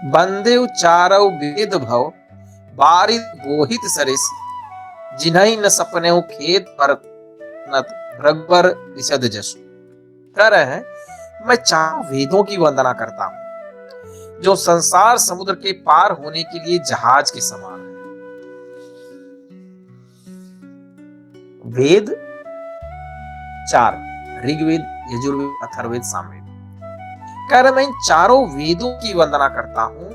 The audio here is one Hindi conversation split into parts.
बंदेउ चारौ वेद भव बारिद बोहित सरिस जिन्हई न सपनेउ खेत पर नत रघुबर विशद जसु। कह रहे हैं, मैं चारों वेदों की वंदना करता हूं जो संसार समुद्र के पार होने के लिए जहाज के समान है। वेद चार, ऋग्वेद, यजुर्वेद, अथर्ववेद, सामवेद। कह रहे मैं इन चारों वेदों की वंदना करता हूं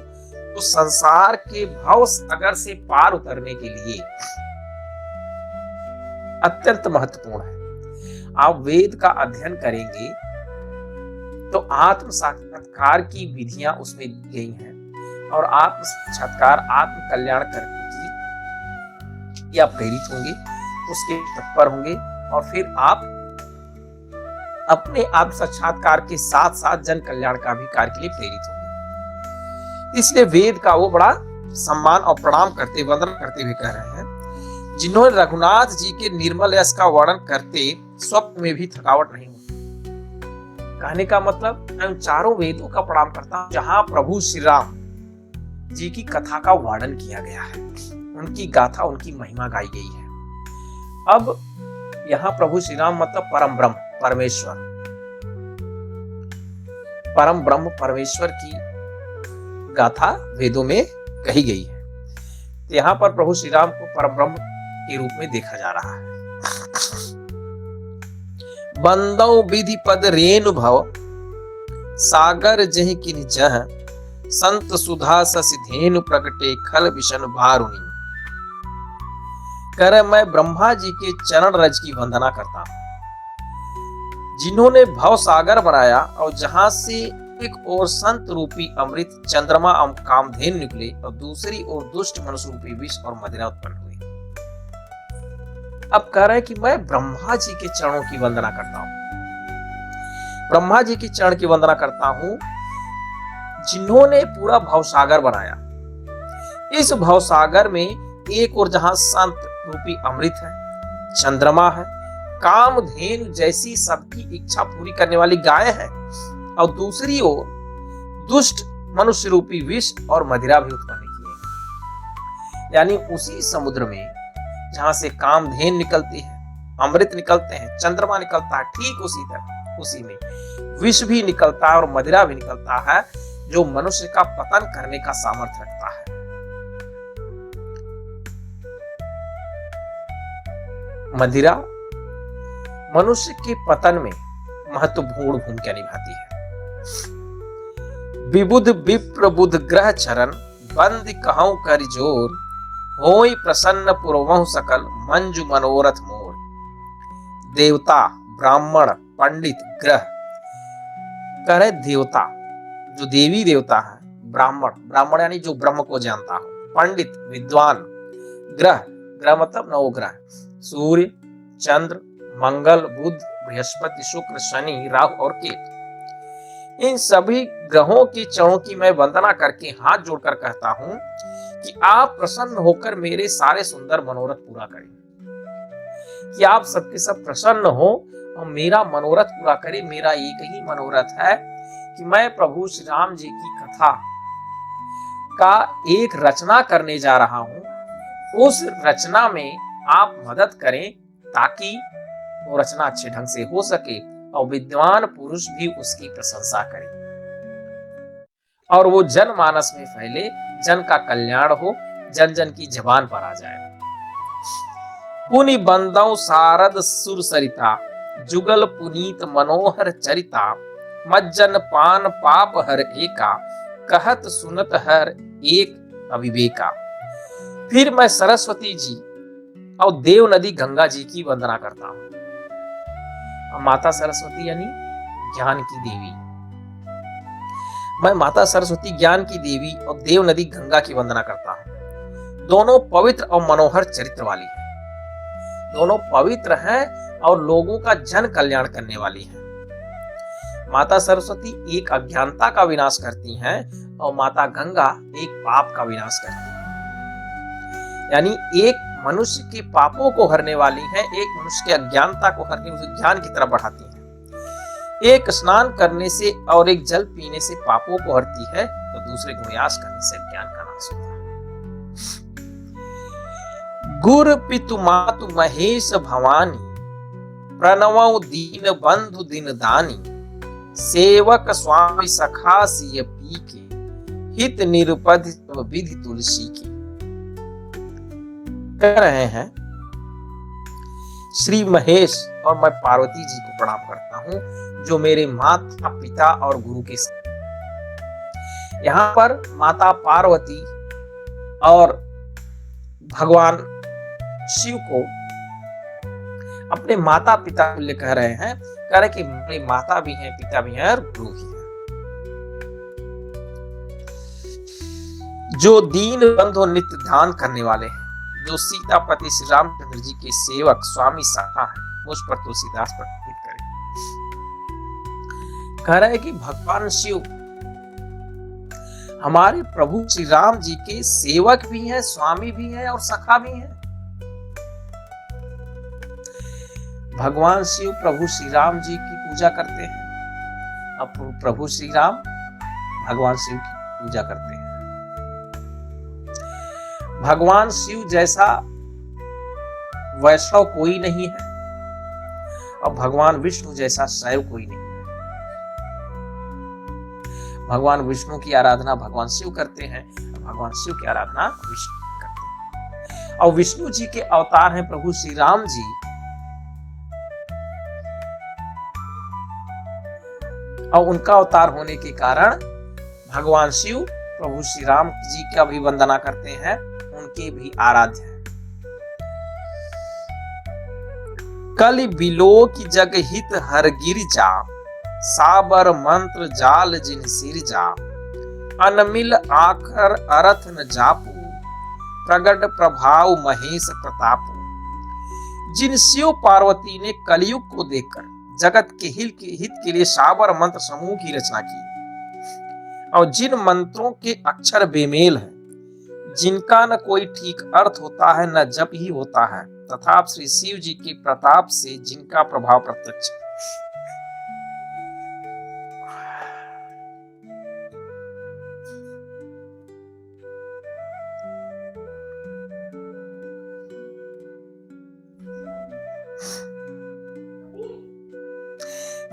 तो संसार के भव सागर से पार उतरने के लिए अत्यंत महत्वपूर्ण है। आप वेद का अध्ययन करेंगे तो आत्म साक्षात्कार की विधियां उसमें दी गई हैं और आत्म साक्षात्कार आत्म कल्याण करने की आप प्रेरित होंगे, उसके तत्पर होंगे और फिर आप अपने आत्म साक्षात्कार के साथ साथ जन कल्याण का भी कार्य के लिए प्रेरित होंगे। इसलिए वेद का वो बड़ा सम्मान और प्रणाम करते, वंदन करते हुए कह रहे हैं, जिन्होंने रघुनाथ जी के निर्मल यश का वर्णन करते स्वप्न में भी थकावट नहीं होती। कहने का मतलब मैं उन चारों वेदों का प्रणाम करता हूं जहां प्रभु श्री राम जी की कथा का वर्णन किया गया है, उनकी गाथा, उनकी महिमा गाई गई है। अब यहाँ प्रभु श्री राम मतलब परम ब्रह्म परमेश्वर, परम ब्रह्म परमेश्वर की गाथा वेदों में कही गई है। तो यहाँ पर प्रभु श्री राम को परम ब्रह्म के रूप में देखा जा रहा है। बंदौ विधि पद रेणु भव सागर जह किन जह संत सुधा ससिधेनु प्रगटे खल विषण भारुणी। कर मैं ब्रह्मा जी के चरण रज की वंदना करता हूं जिन्होंने भव सागर बनाया और जहां से एक ओर संत रूपी अमृत चंद्रमा कामधेनु निकले और दूसरी ओर दुष्ट मनुष्य रूपी विष और मदिरा उत्पन्न हुई। अब कह रहे हैं कि मैं ब्रह्मा जी के चरणों की वंदना करता हूं, ब्रह्मा जी के चरण की वंदना करता हूं जिन्होंने पूरा भवसागर बनाया। इस भवसागर में एक और जहां संत रूपी अमृत है, चंद्रमा है, कामधेनु जैसी सबकी इच्छा पूरी करने वाली गाय है और दूसरी ओर दुष्ट मनुष्य रूपी विष और मदिरा भी उत्पन्न किए। यानी उसी समुद्र में जहां से कामधेनु निकलती है, अमृत निकलते हैं, चंद्रमा निकलता है, ठीक उसी में विष भी निकलता है और मदिरा भी निकलता है जो मनुष्य का पतन करने का सामर्थ्य रखता है। मदिरा मनुष्य के पतन में महत्वपूर्ण भूमिका निभाती है। विबुध विप्र बुध ग्रह चरण बंद कहूं कर जोर होई प्रसन्न पुरवहु सकल मंजु मनोरथ मोर। देवता, ब्राह्मण, पंडित, ग्रह। कह रहे देवता जो देवी देवता है, ब्राह्मण यानी जो ब्रह्म को जानता हो, पंडित विद्वान, ग्रह मतलब नवग्रह, सूर्य, चंद्र, मंगल, बुध, बृहस्पति, शुक्र, शनि, राहु और केतु। इन सभी ग्रहों के चरणों की मैं वंदना करके हाथ जोड़कर कहता हूं कि आप प्रसन्न होकर मेरे सारे सुंदर मनोरथ पूरा करें, कि आप सबके सब प्रसन्न हो और मेरा मनोरथ पूरा करें। मेरा एक ही मनोरथ है कि मैं प्रभु श्री राम जी की कथा का एक रचना करने जा रहा हूं। उस रचना में आप मदद करें ताकि वो रचना अच्छे ढंग से हो सके और विद्वान पुरुष भी उसकी प्रशंसा करें और वो जनमानस में फैले, जन का कल्याण हो, जन जन की जबान पर आ जाए। पुनि बंदौ सारद सुर सरिता जुगल पुनीत मनोहर चरिता मज्जन पान पाप हर एका कहत सुनत हर एक अविवेका। फिर मैं सरस्वती जी और देव नदी गंगा जी की वंदना करता हूं। माता सरस्वती यानी ज्ञान की देवी। मैं माता सरस्वती ज्ञान की देवी और देव नदी गंगा की वंदना करता हूं। दोनों पवित्र और मनोहर चरित्र वाली हैं, दोनों पवित्र हैं और लोगों का जन कल्याण करने वाली हैं। माता सरस्वती एक अज्ञानता का विनाश करती हैं और माता गंगा एक पाप का विनाश करती हैं। यानी एक मनुष्य के पापों को हरने वाली है, एक मनुष्य के अज्ञानता को हरने, उसे ज्ञान की तरफ बढ़ाती है। एक स्नान करने से और एक जल पीने से पापों को हरती है, तो दूसरे गुणयास करने से ज्ञान का नाश होता है। गुर पितु मातु महेश भवानी, प्रणवौ दीन बंधु दिन दानी, सेवक स्वामी सखा सिय पी के, हित निरुपध विधि तुलसी की। कह रहे हैं श्री महेश और मैं पार्वती जी को प्रणाम करता हूं, जो मेरे माता पिता और गुरु के साथ। यहां पर माता पार्वती और भगवान शिव को अपने माता पिता तुल्य कह रहे हैं, कह रहे कि मेरे माता भी हैं, पिता भी हैं और गुरु भी हैं। जो दीन बंधु नित्य ध्यान करने वाले हैं, जो सीतापति श्री रामचंद्र जी के सेवक स्वामी सखा है, मुझ पर तुलसीदास पर कृपा करें। कह रहे हैं कि भगवान शिव हमारे प्रभु श्री राम जी के सेवक भी हैं, स्वामी भी हैं और सखा भी हैं। भगवान शिव प्रभु श्री राम जी की पूजा करते हैं, अब प्रभु श्री राम भगवान शिव की पूजा करते हैं। भगवान शिव जैसा वैष्णव कोई नहीं है और भगवान विष्णु जैसा शैव कोई नहीं है। भगवान विष्णु की आराधना भगवान शिव करते हैं, भगवान शिव की आराधना विष्णु करते हैं। और विष्णु जी के अवतार हैं प्रभु श्री राम जी, और उनका अवतार होने के कारण भगवान शिव प्रभु श्री राम जी का भी वंदना करते हैं, उनके भी आराध्य हैं। कलि बिलो की जग हित हर गिर जा, साबर मंत्र जाल जिन सिर जा, अनमिल आकर अरथ न जापू, प्रगट प्रभाव महेश प्रतापू। जिन शिव पार्वती ने कलयुग को देखकर जगत के हित के लिए साबर मंत्र समूह की रचना की, और जिन मंत्रों के अक्षर बेमेल हैं, जिनका न कोई ठीक अर्थ होता है न जप ही होता है, तथा श्री शिव जी के प्रताप से जिनका प्रभाव प्रत्यक्ष है।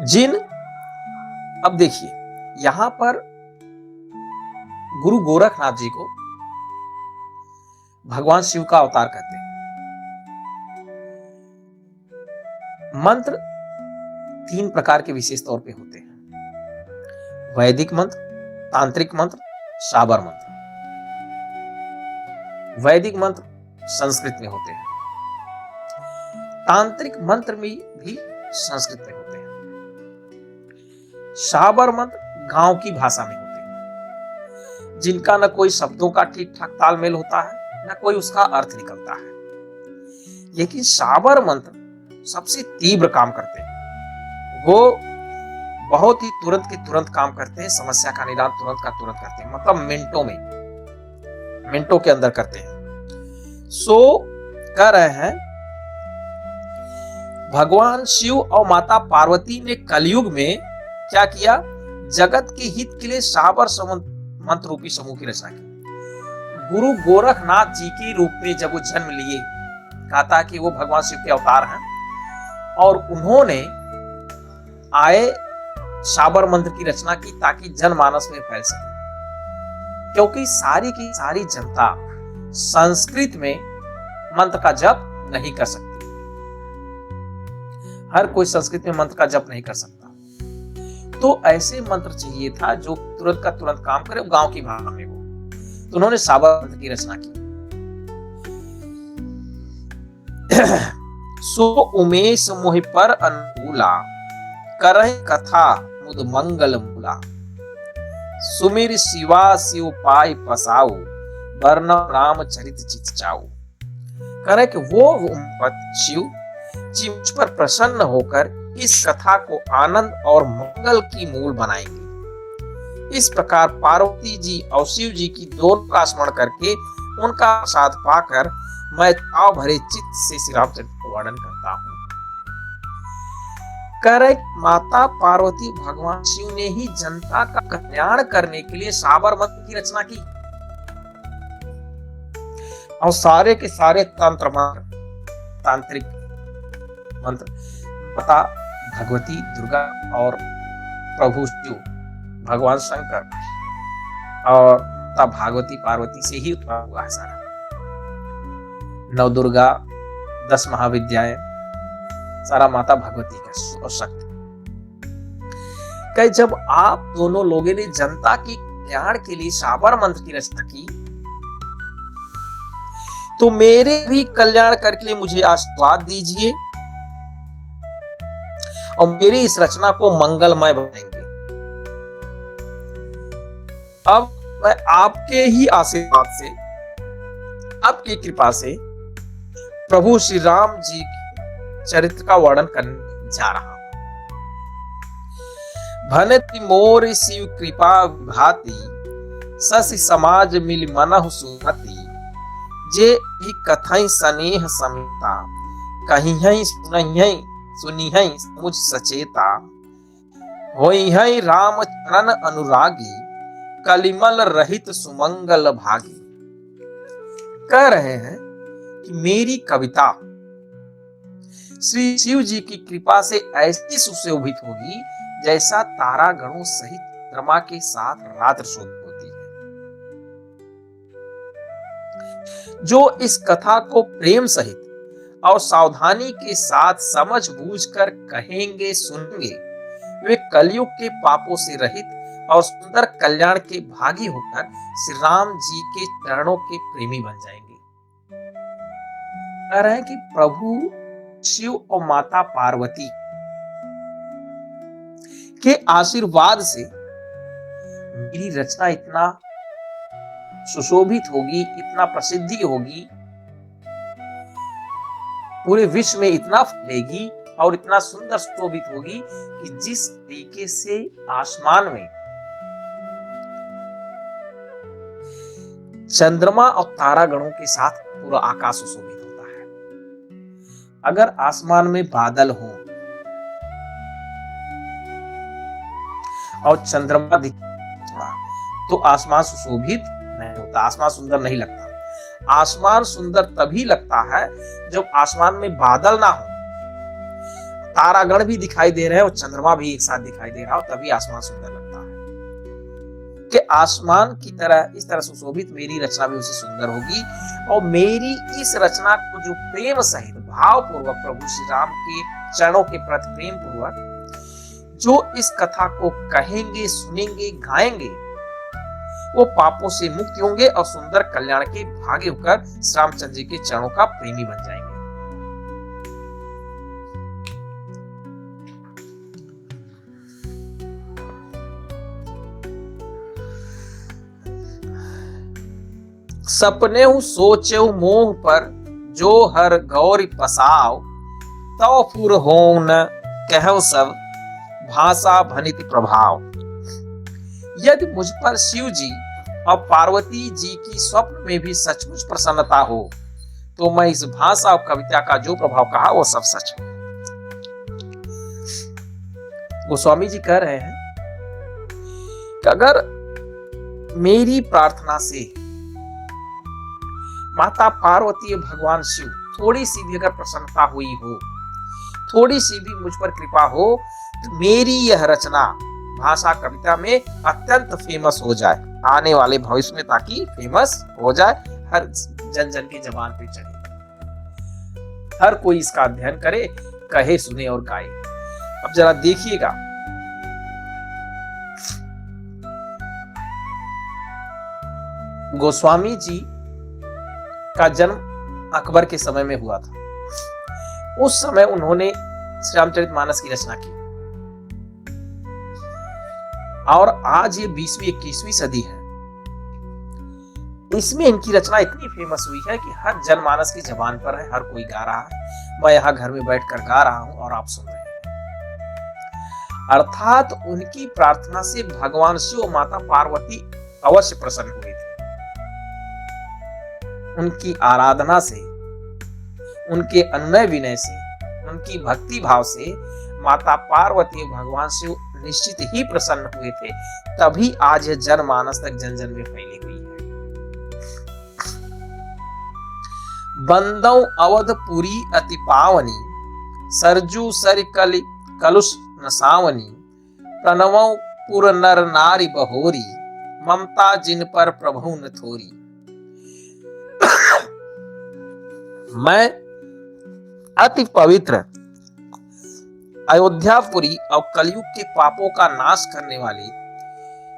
जिन, अब देखिए यहां पर गुरु गोरखनाथ जी को भगवान शिव का अवतार कहते हैं। मंत्र 3 प्रकार के विशेष तौर पे होते हैं: वैदिक मंत्र, तांत्रिक मंत्र, साबर मंत्र। वैदिक मंत्र संस्कृत में होते हैं, तांत्रिक मंत्र में भी संस्कृत में होते हैं, साबर मंत्र गांव की भाषा में होते हैं, जिनका न कोई शब्दों का ठीक ठाक तालमेल होता है न कोई उसका अर्थ निकलता है। लेकिन साबर मंत्र सबसे तीव्र काम करते हैं, वो बहुत ही तुरंत के तुरंत काम करते हैं, समस्या का निदान तुरंत का तुरंत करते हैं, मतलब मिनटों के अंदर करते हैं। सो कह रहे हैं भगवान शिव और माता पार्वती ने कलयुग में क्या किया, जगत के हित के लिए साबर मंत्र रूपी समूह की रचना की। गुरु गोरखनाथ जी के रूप में जब वो जन्म लिए, कहा था कि वो भगवान शिव के अवतार हैं, और उन्होंने आए साबर मंत्र की रचना की ताकि जनमानस में फैल सके, क्योंकि सारी की सारी जनता संस्कृत में मंत्र का जप नहीं कर सकती। हर कोई संस्कृत में मंत्र का जप नहीं कर सकता, तो ऐसे मंत्र चाहिए था जो तुरंत का तुरंत काम करे, गांव की भाषा में हो। तो उन्होंने साबर मंत्र की रचना की। सो उमेश मोहि पर अनुकूला, करहि कथा मुद मंगल मूला, सुमिर शिवा शिव पाई पसाऊ, वर्ण राम चरित चित चाऊ। करे कि वो शिव जी मुझ पर प्रसन्न होकर इस कथा को आनंद और मंगल की मूल बनाएंगे। इस प्रकार पार्वती जी और शिव जी की दोनों का स्मरण करके उनका प्रसाद पाकर मैं ताव भरे चित्त से श्री रामचंद्र को वर्णन करता हूं। कर माता पार्वती भगवान शिव ने ही जनता का कल्याण करने के लिए साबरमती की रचना की और सारे के सारे तंत्र मंत्र तांत्रिक मंत्र माता भगवती दुर्गा और प्रभु शिव भगवान शंकर और माता भागवती पार्वती से ही उत्पन्न हुआ है सारा। नव दुर्गा 10 महाविद्याएं सारा माता भगवती का शक्ति। जब आप दोनों लोगों ने जनता की कल्याण के लिए साबर मंत्र की रचना की तो मेरे भी कल्याण करके मुझे आशीर्वाद दीजिए और मेरी इस रचना को मंगलमय बनाएंगे। अब मैं आपके ही आशीर्वाद से, आपकी कृपा से प्रभु श्री राम जी के चरित्र का वर्णन करने जा रहा हूं। भनति मोर शिव कृपा भाति सस समाज मिल मनहु सुमति जे ही कथई स्नेह समिता कहिहै सुनिहै मुझ सचेता होइहै राम चरण अनुरागी कलिमल रहित सुमंगल भागी। कह रहे हैं कि मेरी कविता श्री शिव जी की कृपा से ऐसी सुशोभित होगी जैसा तारा गणों सहित चंद्रमा के साथ रात्र शोभित होती है। जो इस कथा को प्रेम सहित और सावधानी के साथ समझ बूझ कर कहेंगे सुनेंगे वे कलयुग के पापों से रहित और सुंदर कल्याण के भागी होकर श्री राम जी के चरणों के प्रेमी बन जाएंगे। कह रहे हैं कि प्रभु शिव और माता पार्वती के आशीर्वाद से मेरी रचना इतना सुशोभित होगी, इतना प्रसिद्धि होगी, पूरे विश्व में इतना फैलेगी और इतना सुंदर सुशोभित होगी कि जिस तरीके से आसमान में चंद्रमा और तारागणों के साथ पूरा आकाश सुशोभित होता है। अगर आसमान में बादल हो और चंद्रमा दिखता तो आसमान सुशोभित नहीं होता, आसमान सुंदर नहीं लगता। आसमान सुंदर तभी लगता है जब आसमान में बादल ना हो, तारागण भी दिखाई दे रहे हैं और चंद्रमा भी एक साथ दिखाई दे रहा हो, तभी आसमान सुंदर लगता है। कि आसमान की तरह इस तरह सुशोभित मेरी रचना भी उसे सुंदर होगी और मेरी इस रचना को जो प्रेम सहित भाव पूर्वक प्रभु श्री राम के चरणों के प्रति प्रेम पूर्वक जो इस कथा को कहेंगे सुनेंगे गाएंगे वो पापों से मुक्त होंगे और सुंदर कल्याण के भागी होकर श्री रामचंद्र जी के चरणों का प्रेमी बन जाएंगे। सपने सोचे मोह पर जो हर गौरी पसाव तो फुर हो न कहो सब भाषा भनित प्रभाव। यदि मुझ पर शिव जी और पार्वती जी की स्वप्न में भी सचमुच प्रसन्नता हो तो मैं इस भाषा और कविता का जो प्रभाव कहा वो सब सच है। गोस्वामी जी कह रहे हैं कि अगर मेरी प्रार्थना से माता पार्वती और भगवान शिव थोड़ी सी भी अगर प्रसन्नता हुई हो, थोड़ी सी भी मुझ पर कृपा हो तो मेरी यह रचना भाषा कविता में अत्यंत फेमस हो जाए आने वाले भविष्य में, ताकि फेमस हो जाए, हर जन जन की जबान पे चढ़े, हर कोई इसका अध्ययन करे, कहे सुने और गाए। अब जरा देखिएगा गोस्वामी जी का जन्म अकबर के समय में हुआ था। उस समय उन्होंने श्री रामचरितमानस की रचना की और आज ये 20वीं-21वीं सदी है। इसमें इनकी रचना इतनी फेमस हुई है कि हर जनमानस की जबान पर है, हर कोई गा रहा है। मैं यहाँ घर में बैठकर गा रहा हूं और आप सुन रहे हैं। अर्थात उनकी प्रार्थना से भगवान शिव और माता पार्वती अवश्य प्रसन्न हुए थे। उनकी आराधना से, उनके अनुनय विनय से, उनकी भक्ति भाव से माता पार्वती भगवान से निश्चित ही प्रसन्न हुए थे, तभी आज यह जनमानस तक जन जन में फैली हुई है। बंदौ अवधपुरी अति पावनी, सरजू सर कलुष नसावनी, प्रणवौ पुर नर नारी बहोरी, ममता जिन पर प्रभु न थोरी। मैं अति पवित्र अयोध्यापुरी और कलयुग के पापों का नाश करने वाली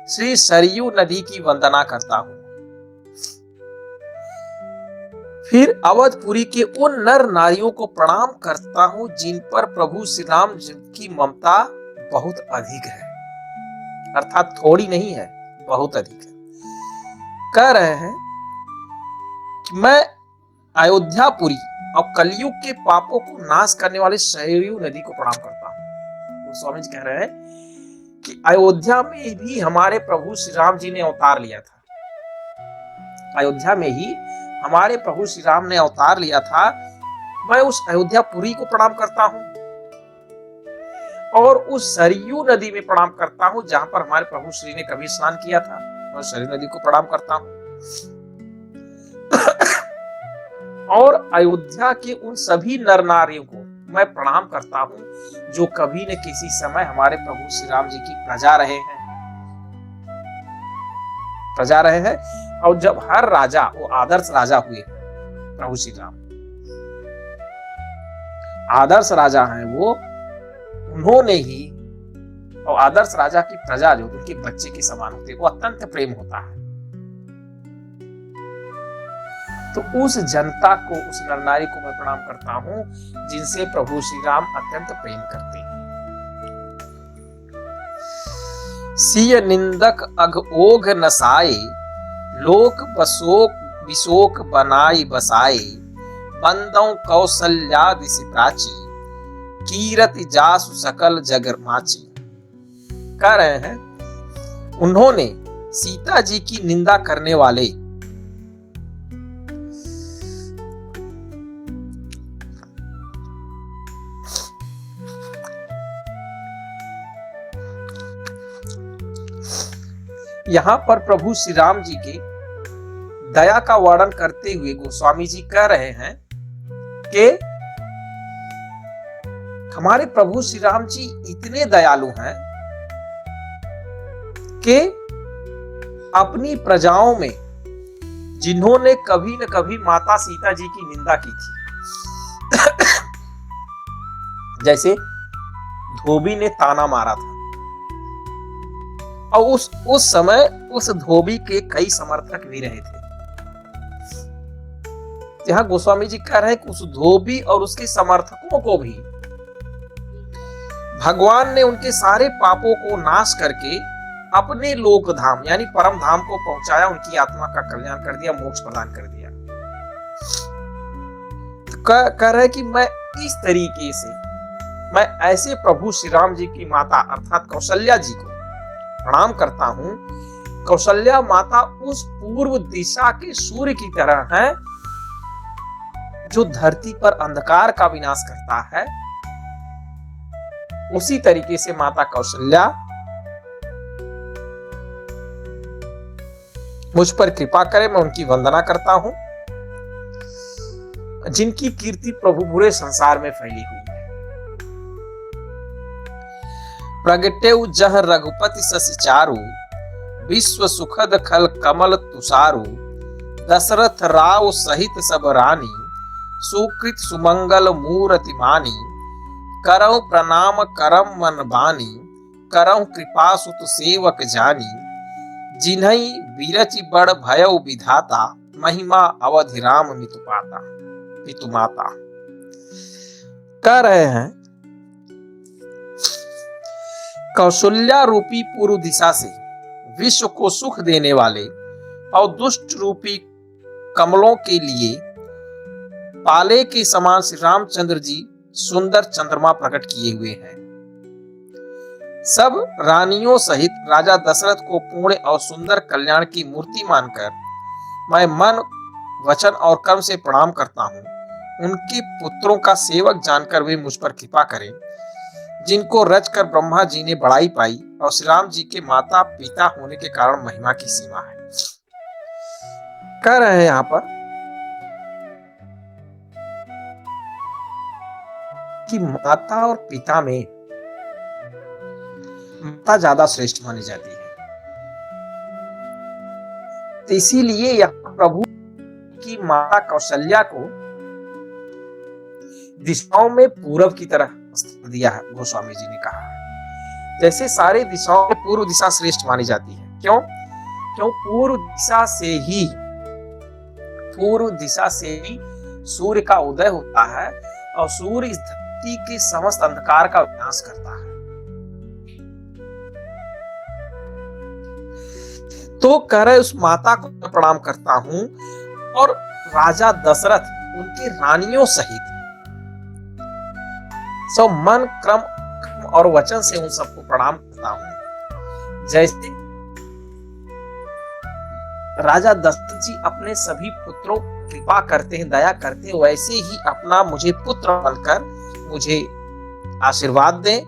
श्री सरयू नदी की वंदना करता हूं। फिर अवधपुरी के उन नर नारियों को प्रणाम करता हूं जिन पर प्रभु श्री राम की ममता बहुत अधिक है, अर्थात थोड़ी नहीं है, बहुत अधिक है। कह रहे हैं कि मैं अयोध्यापुरी और कलयुग के पापों को नाश करने वाली सरयू नदी को प्रणाम करता हूं। स्वामी जी कह रहे हैं कि अयोध्या में भी हमारे प्रभु श्री राम जी ने अवतार लिया था। अयोध्या में ही हमारे प्रभु श्री राम ने अवतार लिया था। मैं उस अयोध्यापुरी को प्रणाम करता हूं और उस सरयू नदी में प्रणाम करता हूं जहां पर हमारे प्रभु श्री ने कभी स्नान किया था। मैं सरयू नदी को प्रणाम करता हूं और अयोध्या के उन सभी नर नारियों को मैं प्रणाम करता हूं जो कभी न किसी समय हमारे प्रभु श्री राम जी की प्रजा रहे हैं और जब हर राजा वो आदर्श राजा हुए, प्रभु श्री राम आदर्श राजा हैं वो, उन्होंने ही, और आदर्श राजा की प्रजा जो उनके बच्चे के समान होते हैं, वो अत्यंत प्रेम होता है। तो उस जनता को, उस नर नारी को मैं प्रणाम करता हूं जिनसे प्रभु श्री राम अत्यंत प्रेम करते हैं। सिय निंदक अघ ओघ नसाए, लोक बसोक विशोक बनाई बसाए, बंदौ कौशल्या दिसि प्राची, कीरति जासु सकल जगर माची। कह रहे हैं उन्होंने सीता जी की निंदा करने वाले यहां पर प्रभु श्री राम जी के दया का वर्णन करते हुए गोस्वामी जी कह रहे हैं कि हमारे प्रभु श्री राम जी इतने दयालु हैं कि अपनी प्रजाओं में जिन्होंने कभी न कभी माता सीता जी की निंदा की थी, जैसे धोबी ने ताना मारा था और उस समय उस धोबी के कई समर्थक भी रहे थे। जहां गोस्वामी जी कह रहे हैं कि उस धोबी और उसके समर्थकों को भी भगवान ने उनके सारे पापों को नाश करके अपने लोक धाम यानी परम धाम को पहुंचाया, उनकी आत्मा का कल्याण कर दिया, मोक्ष प्रदान कर दिया। तो कह रहे कि मैं इस तरीके से, मैं ऐसे प्रभु श्री राम जी की माता अर्थात कौशल्या जी को प्रणाम करता हूं। कौशल्या माता उस पूर्व दिशा के सूर्य की तरह है जो धरती पर अंधकार का विनाश करता है। उसी तरीके से माता कौशल्या मुझ पर कृपा करे, मैं उनकी वंदना करता हूं जिनकी कीर्ति प्रभु पूरे संसार में फैली हुई है। प्रगटेउ जह रघुपति शशि चारु, विश्व सुखद खल कमल तुषारु, दशरथ राव सहित सब रानी, सुकृत सुमंगल मूर्ति मानी, करौ प्रणाम करम मन बानी, करौ कृपा सुत सेवक जानी, जिन्हई बिरचि बड़ भयउ विधाता, महिमा अवधि राम मितु माता। कह रहे हैं कौशल्या रूपी पूर्व दिशा से विश्व को सुख देने वाले और दुष्ट रूपी कमलों के लिए पाले के समान श्री रामचंद्र जी सुंदर चंद्रमा प्रकट किए हुए हैं। सब रानियों सहित राजा दशरथ को पूर्ण और सुंदर कल्याण की मूर्ति मानकर मैं मन, वचन और कर्म से प्रणाम करता हूं। उनके पुत्रों का सेवक जानकर वे मुझ पर कृपा करें। जिनको रचकर ब्रह्मा जी ने बड़ाई पाई और श्री राम जी के माता पिता होने के कारण महिमा की सीमा है। कह रहे हैं यहां पर कि माता और पिता में माता ज्यादा श्रेष्ठ मानी जाती है। तो इसीलिए यहाँ प्रभु की माता कौशल्या को दिशाओं में पूरब की तरह दिया है। गोस्वामी जी ने कहा जैसे सारे दिशाओं में पूर्व दिशा श्रेष्ठ मानी जाती है। क्यों? क्यों पूर्व दिशा से ही सूर्य का उदय होता है और सूर्य इस धरती के समस्त अंधकार का विनाश करता है। तो कह रहे उस माता को मैं प्रणाम करता हूं और राजा दशरथ उनकी रानियों सहित सब मन क्रम और वचन से उन सबको प्रणाम करता हूं। जैसे राजा दशरथ जी अपने सभी पुत्रों कृपा करते हैं, दया करते हैं, वैसे ही अपना मुझे पुत्र बनकर मुझे आशीर्वाद दें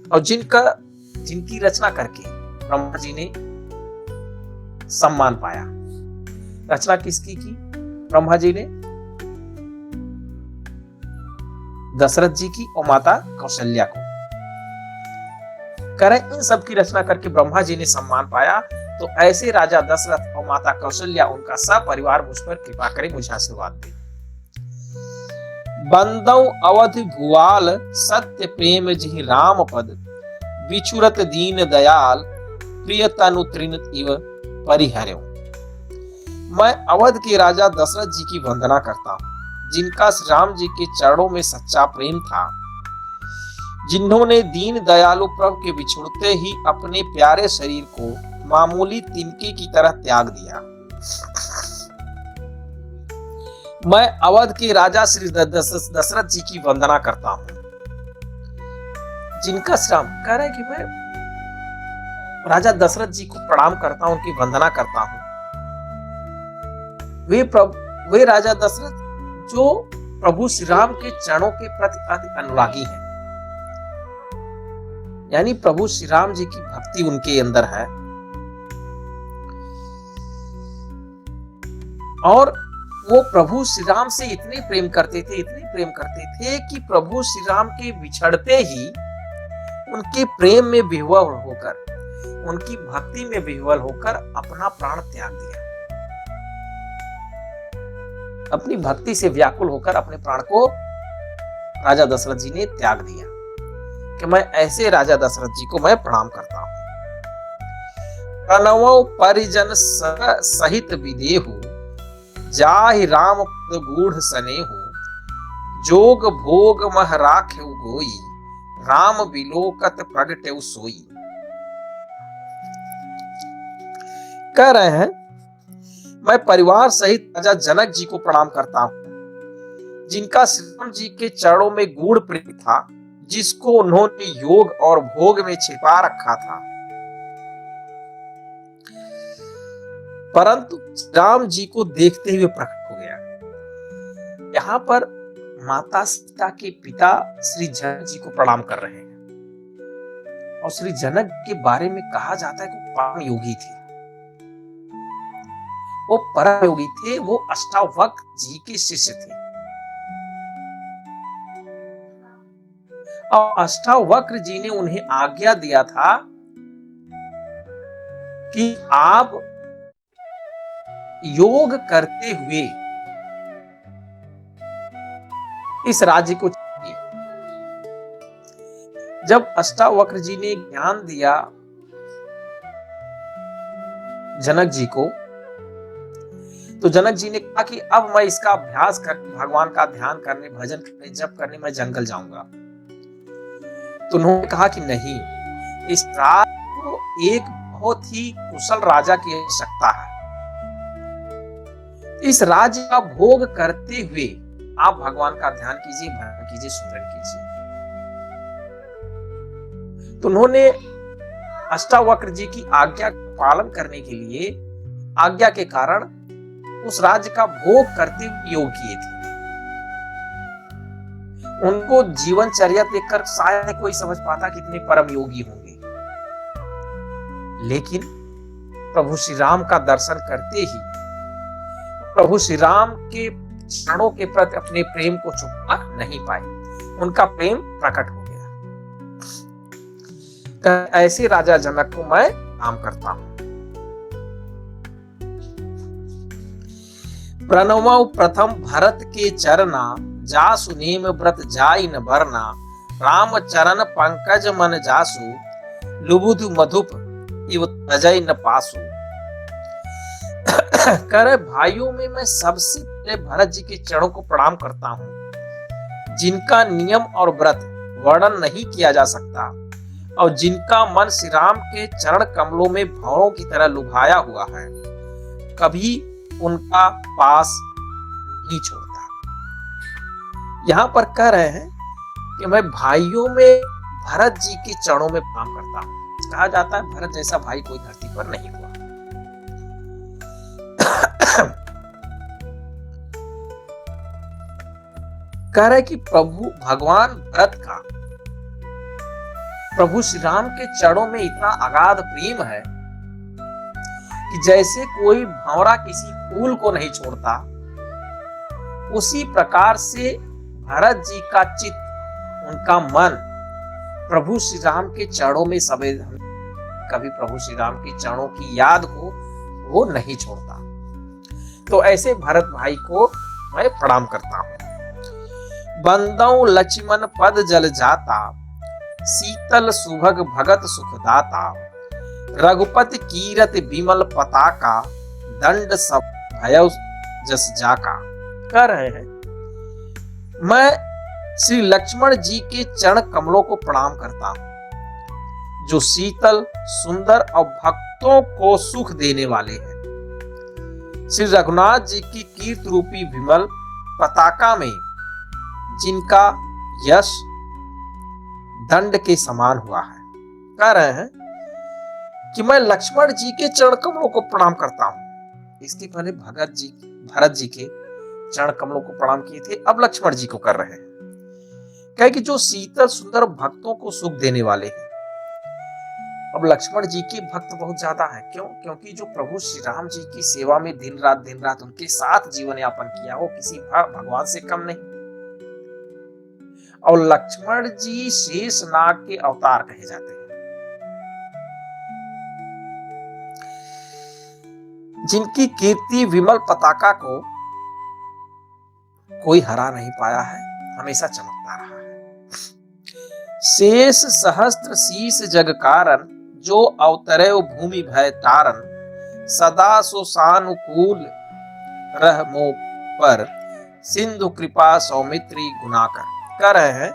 और जिनकी रचना करके ब्रह्मा जी ने सम्मान पाया। रचना किसकी की? ब्रह्मा जी ने दशरथ जी की और माता कौशल्या को। करें इन सब की रचना करके ब्रह्मा जी ने सम्मान पाया। तो ऐसे राजा दशरथ और माता कौशल्या उनका सब परिवार मुझ पर कृपा करे, मुझे आशीर्वाद दे। बंदौ अवधि भुआल सत्य प्रेम जिहि राम पद बिछुरत दीन दयाल प्रिय तनु त्रिनत इव परिहर्यो। मैं अवध के राजा दशरथ जी की वंदना करता हूँ, जिनका श्री राम जी के चरणों में सच्चा प्रेम था, जिन्होंने दीन दयालु प्रभु के बिछुड़ते ही अपने प्यारे शरीर को मामूली तिनके की तरह त्याग दिया। मैं अवध के राजा श्री दशरथ जी की वंदना करता हूं, जिनका श्राम कह रहे कि मैं राजा दशरथ जी को प्रणाम करता हूं, उनकी वंदना करता हूं। वे राजा दशरथ जो प्रभु श्री राम के चरणों के प्रति अति अनुरागी हैं, यानी प्रभु श्री राम जी की भक्ति उनके अंदर है। और वो प्रभु श्री राम से इतने प्रेम करते थे कि प्रभु श्री राम के बिछड़ते ही उनके प्रेम में विह्वल होकर, उनकी भक्ति में विह्वल होकर अपना प्राण त्याग दिया। अपनी भक्ति से व्याकुल होकर अपने प्राण को राजा दशरथ जी ने त्याग दिया। कि मैं ऐसे राजा दशरथ जी को मैं प्रणाम करता हूं। प्रणवो परिजन सहित विदेहु जाहि राम पद गूढ़ सनेहु जोग भोग मह राखेउ गोई राम बिलोकत प्रगटेउ सोई। कह रहे हैं मैं परिवार सहित राजा जनक जी को प्रणाम करता हूं, जिनका श्री राम जी के चरणों में गूढ़ प्रेम था, जिसको उन्होंने योग और भोग में छिपा रखा था, परंतु राम जी को देखते हुए प्रकट हो गया। यहाँ पर माता सीता के पिता श्री जनक जी को प्रणाम कर रहे हैं और श्री जनक के बारे में कहा जाता है कि परम योगी थे। वो परम योगी थे, वो अष्टावक्र जी के शिष्य थे। और अष्टावक्र जी ने उन्हें आज्ञा दिया था कि आप योग करते हुए इस राज्य को चाहिए। जब अष्टावक्र जी ने ज्ञान दिया जनक जी को, तो जनक जी ने कहा कि अब मैं इसका अभ्यास करके भगवान का ध्यान करने, भजन करने, जप करने मैं जंगल जाऊंगा। तो उन्होंने कहा कि नहीं, इस राज्य को एक बहुत ही कुशल राजा की आवश्यकता है। इस राज्य का भोग करते हुए आप भगवान का ध्यान कीजिए, भजन कीजिए, सुमिरन कीजिए। तो उन्होंने अष्टावक्र जी की आज्ञा का पालन करने के लिए, आज्ञा के कारण उस राज्य का भोग करते हुए योग किए थे। उनको जीवनचर्या देखकर शायद कोई समझ पाता कितने परम योगी होंगे, लेकिन प्रभु श्री राम का दर्शन करते ही प्रभु श्री राम के चरणों के प्रति अपने प्रेम को छुपा नहीं पाए, उनका प्रेम प्रकट हो गया। ऐसे राजा जनक को मैं प्रणाम करता हूं। प्रणवौ प्रथम भरत के चरना, जासु नेम व्रत जाई न बरना, राम चरण पंकज मन जासु, लुबुध मधुप इव तजय न पासु। कर भाइयों में मैं सबसे पहले भरत जी के चरणों को प्रणाम करता हूं, जिनका नियम और व्रत वर्णन नहीं किया जा सकता और जिनका मन श्री राम के चरण कमलों में भंवरों की तरह लुभाया हुआ है, कभी उनका पास नहीं छोड़ता। यहां पर कह रहे हैं कि मैं भाइयों में भरत जी के चरणों में प्रणाम करता हूं। कहा जाता है भरत जैसा भाई कोई धरती पर नहीं हुआ। कह रहे कि प्रभु भगवान भरत का प्रभु श्री राम के चरणों में इतना अगाध प्रेम है कि जैसे कोई भंवरा किसी फूल को नहीं छोड़ता, उसी प्रकार से भरत जी का चित्त, उनका मन प्रभु श्री राम के चरणों में संवेदन, कभी प्रभु श्री राम के चरणों की याद को वो नहीं छोड़ता। तो ऐसे भरत भाई को मैं प्रणाम करता हूं। बंदौ लक्ष्मण पद जल जाता, शीतल सुभग भगत सुखदाता, रघुपति कीरत विमल पताका, दंड सब भय जस जाका। कह रहे हैं मैं श्री लक्ष्मण जी के चरण कमलों को प्रणाम करता हूं, जो शीतल सुंदर और भक्तों को सुख देने वाले हैं। श्री रघुनाथ जी की कीर्ति रूपी विमल पताका में जिनका यश दंड के समान हुआ है। कह रहे हैं कि मैं लक्ष्मण जी के चरण कमलों को प्रणाम करता हूं। इसके पहले भरत जी के चरण कमलों को प्रणाम किए थे, अब लक्ष्मण जी को कर रहे हैं। कहे कि जो शीतल सुंदर भक्तों को सुख देने वाले हैं। अब लक्ष्मण जी के भक्त बहुत ज्यादा हैं। क्यों? क्योंकि जो प्रभु श्री राम जी की सेवा में दिन रात उनके साथ जीवन यापन किया, वो किसी भगवान से कम नहीं। और लक्ष्मण जी शेष नाग के अवतार कहे जाते हैं, जिनकी कीर्ति विमल पताका को कोई हरा नहीं पाया है, हमेशा चमकता रहा है। शेष सहस्त्र शीस जग कारण, जो अवतरे भूमि भय तारन, सदा सो सानुकूल रह मोह पर, सिंधु कृपा सौमित्री गुनाकर। कह रहे हैं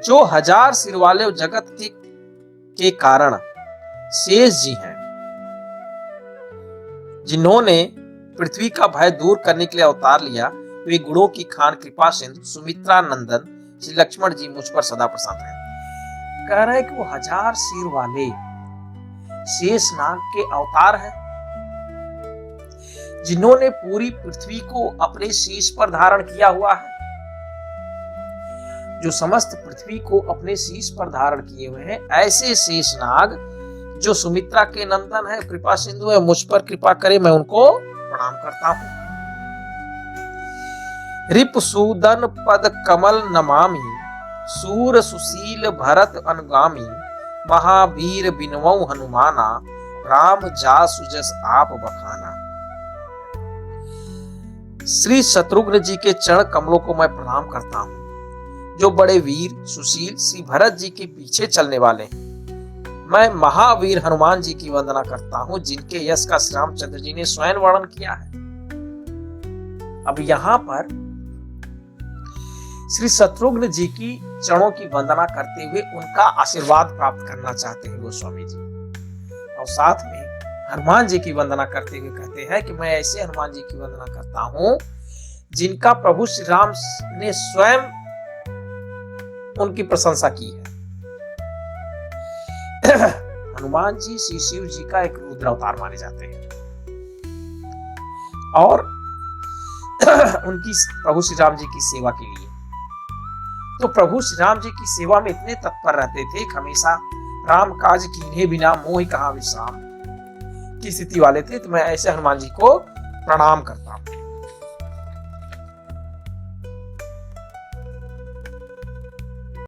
जो हजार सिर वाले जगत के कारण शेष जी हैं, जिन्होंने पृथ्वी का भय दूर करने के लिए अवतार लिया, वे गुणों की खान कृपा सिंधु सुमित्रा नंदन श्री लक्ष्मण जी मुझ पर सदा प्रसन्न हैं। कह रहे हैं कि वो हजार सिर वाले शेष नाग के अवतार हैं, जिन्होंने पूरी पृथ्वी को अपने शीश पर धारण किया हुआ है। जो समस्त पृथ्वी को अपने शीश पर धारण किए हुए हैं, ऐसे शेषनाग जो सुमित्रा के नंदन है, कृपा सिंधु है, मुझ पर कृपा करे, मैं उनको प्रणाम करता हूं। रिपुसूदन पद कमल नमामि, सूर सुशील भरत अनुगामी, महावीर बिनवौ हनुमाना, राम जासु जस आप बखाना। श्री शत्रुघ्न जी के चरण कमलों को मैं प्रणाम करता हूं, जो बड़े वीर सुशील श्री भरत जी के पीछे चलने वाले हैं। मैं महावीर हनुमान जी की वंदना करता हूं, जिनके यश का श्री रामचंद्र जी ने स्वयं वर्णन किया है। अब यहां पर श्री शत्रुघ्न जी की चरणों की वंदना करते हुए उनका आशीर्वाद प्राप्त करना चाहते हैं गोस्वामी जी, और साथ में हनुमान जी की वंदना करते हुए कहते हैं कि मैं ऐसे हनुमान जी की वंदना करता हूं, जिनका प्रभु श्री राम ने स्वयं उनकी प्रशंसा की है। हनुमान जी श्री शिव जी का एक रुद्र अवतार माने जाते हैं, और उनकी प्रभु श्री राम जी की सेवा के लिए। तो प्रभु श्री राम जी की सेवा में इतने तत्पर रहते थे कि हमेशा राम काज कीन्हे बिना मोहि कहां विश्राम की स्थिति वाले थे। तो मैं ऐसे हनुमान जी को प्रणाम करता हूं।